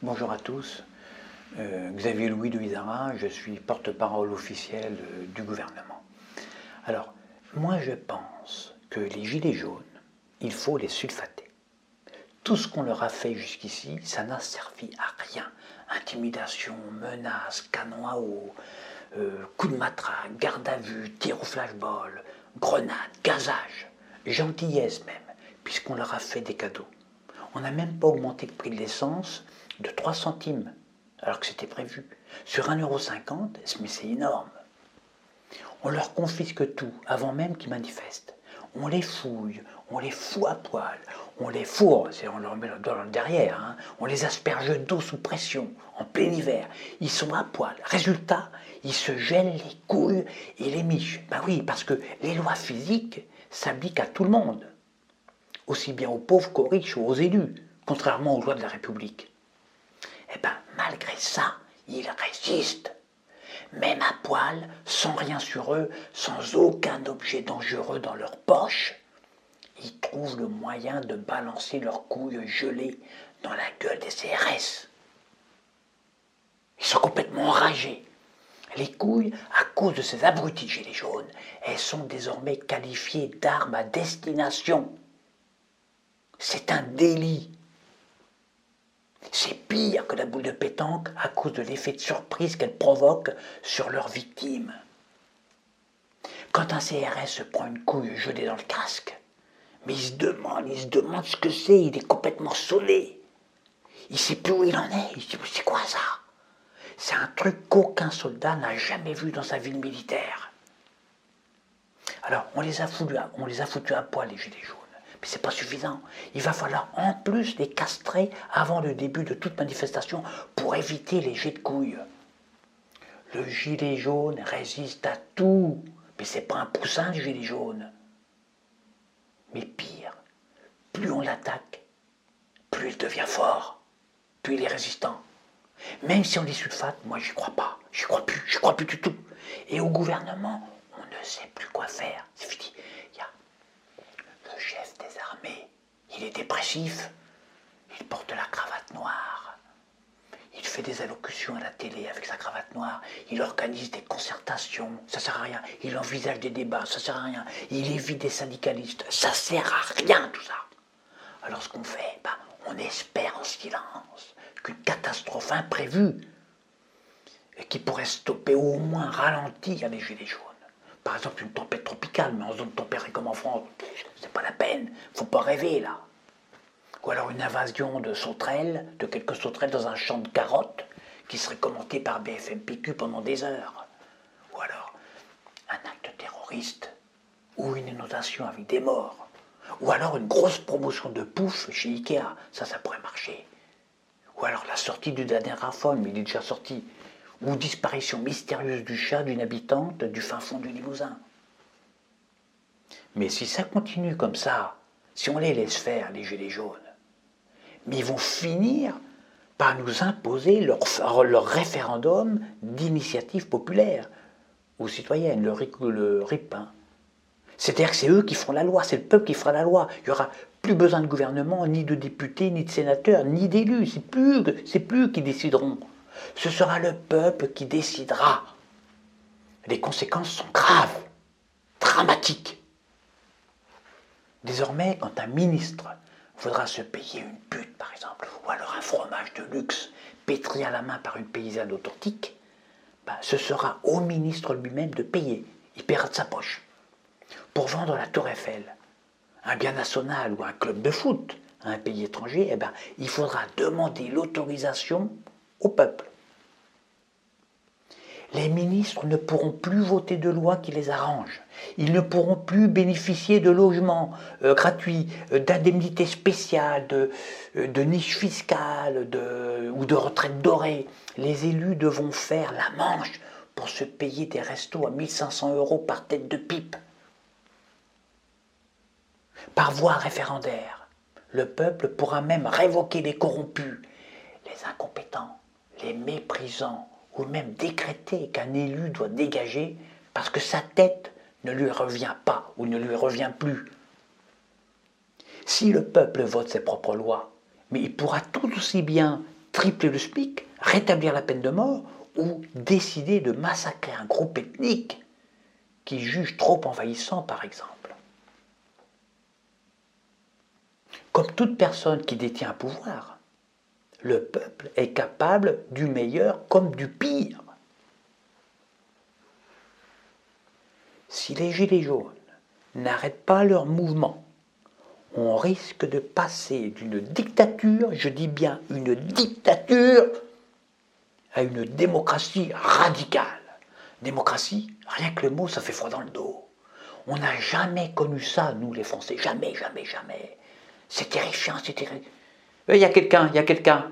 Bonjour à tous, Xavier Louis de Izara, je suis porte-parole officiel du gouvernement. Alors, moi je pense que les gilets jaunes, il faut les sulfater. Tout ce qu'on leur a fait jusqu'ici, ça n'a servi à rien. Intimidation, menaces, canon à eau, coups de matraque, garde à vue, tir au flashball, grenades, gazage, gentillesse même, puisqu'on leur a fait des cadeaux. On n'a même pas augmenté le prix de l'essence de 3 centimes, alors que c'était prévu. Sur 1,50 €, mais c'est énorme. On leur confisque tout avant même qu'ils manifestent. On les fouille, on les fout à poil, on les fourre, on leur met le doigt dans le derrière, hein. On les asperge d'eau sous pression, en plein hiver. Ils sont à poil. Résultat, ils se gèlent les couilles et les miches. Ben oui, parce que les lois physiques s'appliquent à tout le monde. Aussi bien aux pauvres qu'aux riches ou aux élus, contrairement aux lois de la République. Eh bien, malgré ça, ils résistent. Même à poil, sans rien sur eux, sans aucun objet dangereux dans leur poche, ils trouvent le moyen de balancer leurs couilles gelées dans la gueule des CRS. Ils sont complètement enragés. Les couilles, à cause de ces abrutis de gilets jaunes, elles sont désormais qualifiées d'armes à destination. C'est un délit. C'est pire que la boule de pétanque à cause de l'effet de surprise qu'elle provoque sur leurs victimes. Quand un CRS se prend une couille gelée dans le casque, mais il se demande ce que c'est, il est complètement sonné. Il ne sait plus où il en est, il se dit « c'est quoi ça ?» C'est un truc qu'aucun soldat n'a jamais vu dans sa ville militaire. Alors, on les a foutus à poil, les gilets jaunes. Mais ce n'est pas suffisant. Il va falloir en plus les castrer avant le début de toute manifestation pour éviter les jets de couilles. Le gilet jaune résiste à tout. Mais ce n'est pas un poussin, le gilet jaune. Mais pire, plus on l'attaque, plus il devient fort, plus il est résistant. Même si on les sulfate, moi j'y crois pas. J'y crois plus du tout. Et au gouvernement, on ne sait plus quoi faire. C'est fini. Le chef des armées, il est dépressif, il porte la cravate noire, il fait des allocutions à la télé avec sa cravate noire, il organise des concertations, ça sert à rien, il envisage des débats, ça sert à rien, il évite des syndicalistes, ça sert à rien tout ça. Alors ce qu'on fait, on espère en silence qu'une catastrophe imprévue, qui pourrait stopper ou au moins ralentir les gilets jaunes. Par exemple, une tempête tropicale, mais en zone tempérée comme en France, c'est pas la peine, faut pas rêver là. Ou alors une invasion de sauterelles, de quelques sauterelles dans un champ de carottes, qui serait commenté par BFM-PQ pendant des heures. Ou alors un acte terroriste, ou une inondation avec des morts. Ou alors une grosse promotion de pouf chez Ikea, ça pourrait marcher. Ou alors la sortie du dernier iPhone, mais il est déjà sorti. Ou disparition mystérieuse du chat d'une habitante du fin fond du Limousin. Mais si ça continue comme ça, si on les laisse faire, les gilets jaunes, mais ils vont finir par nous imposer leur référendum d'initiative populaire ou citoyenne, le RIP. C'est-à-dire que c'est eux qui feront la loi, c'est le peuple qui fera la loi. Il n'y aura plus besoin de gouvernement, ni de députés, ni de sénateurs, ni d'élus. C'est plus eux qui décideront. Ce sera le peuple qui décidera. Les conséquences sont graves, dramatiques. Désormais, quand un ministre voudra se payer une pute, par exemple, ou alors un fromage de luxe pétri à la main par une paysanne authentique, ce sera au ministre lui-même de payer. Il paiera de sa poche. Pour vendre la Tour Eiffel, un bien national ou un club de foot à un pays étranger, il faudra demander l'autorisation au peuple. Les ministres ne pourront plus voter de lois qui les arrangent. Ils ne pourront plus bénéficier de logements gratuits, d'indemnités spéciales, de niches fiscales ou de retraites dorées. Les élus devront faire la manche pour se payer des restos à 1 500 € par tête de pipe. Par voie référendaire, le peuple pourra même révoquer les corrompus, les incompétents, les méprisants, ou même décréter qu'un élu doit dégager parce que sa tête ne lui revient pas ou ne lui revient plus. Si le peuple vote ses propres lois, mais il pourra tout aussi bien tripler le SMIC, rétablir la peine de mort ou décider de massacrer un groupe ethnique qui juge trop envahissant, par exemple. Comme toute personne qui détient un pouvoir, le peuple est capable du meilleur comme du pire. Si les Gilets jaunes n'arrêtent pas leur mouvement, on risque de passer d'une dictature, je dis bien une dictature, à une démocratie radicale. Démocratie, rien que le mot, ça fait froid dans le dos. On n'a jamais connu ça, nous les Français, jamais, jamais, jamais. C'est terrifiant, c'est terrifiant. Il y a quelqu'un